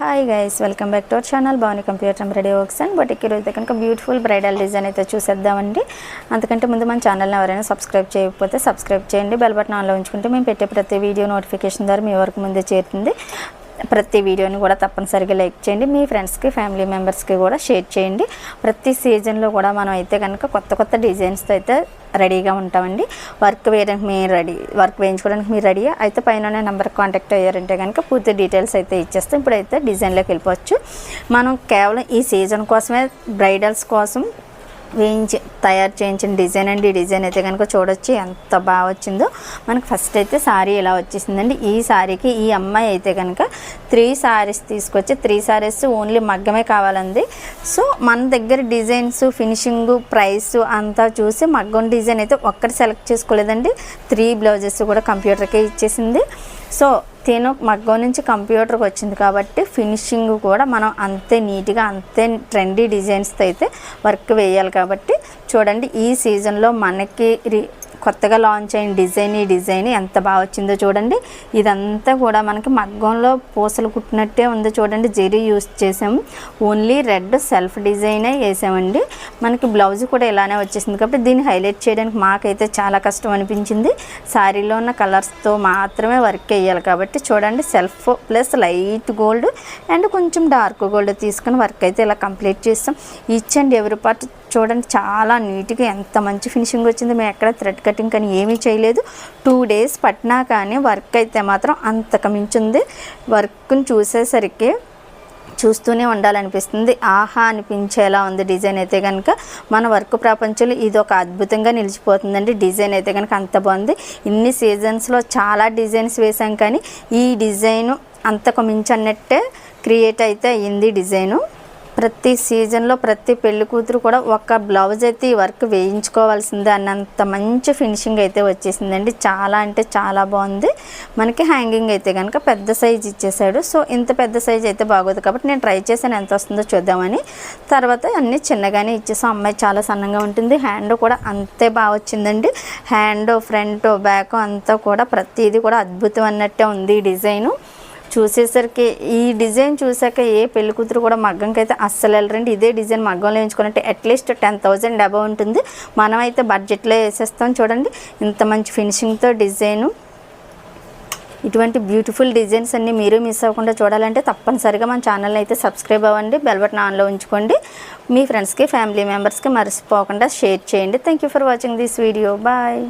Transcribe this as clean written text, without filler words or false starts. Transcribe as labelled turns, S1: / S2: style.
S1: Hi guys, welcome back to our channel Bhavani computer ready works and but ఈరోజు కనుక beautiful bridal design అయితే చూసేద్దామండి. అంతకంటే ముందు మన ఛానల్ని ఎవరైనా సబ్స్క్రైబ్ చేయకపోతే సబ్స్క్రైబ్ చేయండి. బెల్ బటన్ ఆన్లో ఉంచుకుంటే మేము పెట్టే ప్రతి వీడియో నోటిఫికేషన్ ద్వారా మీ వరకు ముందే చేరుతుంది. ప్రతి వీడియోని కూడా తప్పనిసరిగా లైక్ చేయండి. మీ ఫ్రెండ్స్కి ఫ్యామిలీ మెంబర్స్కి కూడా షేర్ చేయండి. ప్రతి సీజన్లో కూడా మనం అయితే కనుక కొత్త కొత్త డిజైన్స్తో అయితే రెడీగా ఉంటామండి. వర్క్ వేయించుకోవడానికి మీరు రెడీ అయితే పైన నెంబర్కి కాంటాక్ట్ అయ్యారంటే కనుక పూర్తి డీటెయిల్స్ అయితే ఇచ్చేస్తాం. ఇప్పుడైతే డిజైన్లోకి వెళ్ళిపోవచ్చు. మనం కేవలం ఈ సీజన్ కోసమే బ్రైడల్స్ కోసం తయారు చేయించిన డిజైన్ అండి. ఈ డిజైన్ అయితే కనుక చూడొచ్చు ఎంత బాగా వచ్చిందో. మనకు ఫస్ట్ అయితే శారీ ఇలా వచ్చేసిందండి. ఈ శారీకి ఈ అమ్మాయి అయితే కనుక 3 శారీస్ తీసుకొచ్చి 3 శారీస్ ఓన్లీ మగ్గమే కావాలండి. సో మన దగ్గర డిజైన్స్ ఫినిషింగ్ ప్రైస్ అంతా చూసి మగ్గం డిజైన్ అయితే ఒక్కటి సెలెక్ట్ చేసుకోలేదండి. 3 బ్లౌజెస్ కూడా కంప్యూటర్కే ఇచ్చేసింది. సో తేను మగ్గం నుంచి కంప్యూటర్కి వచ్చింది కాబట్టి ఫినిషింగ్ కూడా మనం అంతే నీట్గా అంతే ట్రెండీ డిజైన్స్తో అయితే వర్క్ వేయాలి. కాబట్టి చూడండి, ఈ సీజన్లో మనకి కొత్తగా లాంచ్ అయిన ఈ డిజైన్ ఎంత బాగా వచ్చిందో చూడండి. ఇదంతా కూడా మనకి మగ్గంలో పూసలు కుట్టినట్టే ఉంది చూడండి. జెరీ యూస్ చేసాము. ఓన్లీ రెడ్ సెల్ఫ్ డిజైనే వేసామండి. మనకి బ్లౌజ్ కూడా ఇలానే వచ్చేసింది కాబట్టి దీన్ని హైలైట్ చేయడానికి మాకైతే చాలా కష్టం అనిపించింది. శారీలో ఉన్న కలర్స్తో మాత్రమే వర్క్ వేయాలి కాబట్టి చూడండి, self plus light gold and కొంచెం డార్క్ గోల్డ్ తీసుకుని వర్క్ అయితే ఇలా కంప్లీట్ చేస్తాం. ఈచ్ అండ్ ఎవ్రీ పార్ట్ చూడండి చాలా నీట్గా ఎంత మంచి ఫినిషింగ్ వచ్చింది. మేము ఎక్కడ థ్రెడ్ కటింగ్ కానీ ఏమీ చేయలేదు. 2 డేస్ పట్టినా కానీ వర్క్ అయితే మాత్రం అంతకు మించింది. వర్క్ని చూసేసరికి చూస్తూనే ఉండాలనిపిస్తుంది. ఆహా అనిపించేలా ఉంది డిజైన్ అయితే కనుక. మన వర్క్ ప్రపంచంలో ఇది ఒక అద్భుతంగా నిలిచిపోతుందండి. డిజైన్ అయితే కనుక అంత బాగుంది. ఇన్ని సీజన్స్లో చాలా డిజైన్స్ వేసాం కానీ ఈ డిజైను అంతకు మించి అన్నట్టే క్రియేట్ అయితే అయ్యింది డిజైను. ప్రతి సీజన్లో ప్రతి పెళ్లి కూతురు కూడా ఒక బ్లౌజ్ అయితే ఈ వర్క్ వేయించుకోవాల్సిందే అన్నంత మంచి ఫినిషింగ్ అయితే వచ్చేసిందండి. చాలా అంటే చాలా బాగుంది. మనకి హ్యాంగింగ్ అయితే కనుక పెద్ద సైజ్ ఇచ్చేసాడు. సో ఇంత పెద్ద సైజ్ అయితే బాగోదు కాబట్టి నేను ట్రై చేశాను ఎంత వస్తుందో చూద్దామని. తర్వాత అన్నీ చిన్నగానే ఇచ్చేసాం. అమ్మాయి చాలా సన్నగా ఉంటుంది. హ్యాండ్ కూడా అంతే బాగా వచ్చిందండి. హ్యాండ్ ఫ్రంట్ బ్యాక్ అంతా కూడా ప్రతిదీ కూడా అద్భుతం అన్నట్టే ఉంది ఈ డిజైను. చూసేసరికి ఈ డిజైన్ చూసాక ఏ పెళ్లి కూతురు కూడా మగ్గంకి అయితే అస్సలు వెళ్ళరండి. ఇదే డిజైన్ మగ్గంలో వేయించుకున్నట్టే అట్లీస్ట్ 10,000 అబవ్ ఉంటుంది. మనమైతే బడ్జెట్లో వేసేస్తాం. చూడండి ఇంత మంచి ఫినిషింగ్తో డిజైను. ఇటువంటి బ్యూటిఫుల్ డిజైన్స్ అన్నీ మీరు మిస్ అవ్వకుండా చూడాలంటే తప్పనిసరిగా మన ఛానల్ని అయితే సబ్స్క్రైబ్ అవ్వండి. బెల్ బటన్ ఆన్లో ఉంచుకోండి. మీ ఫ్రెండ్స్కి ఫ్యామిలీ మెంబర్స్కి మర్చిపోకుండా షేర్ చేయండి. Thank you for watching this video. Bye.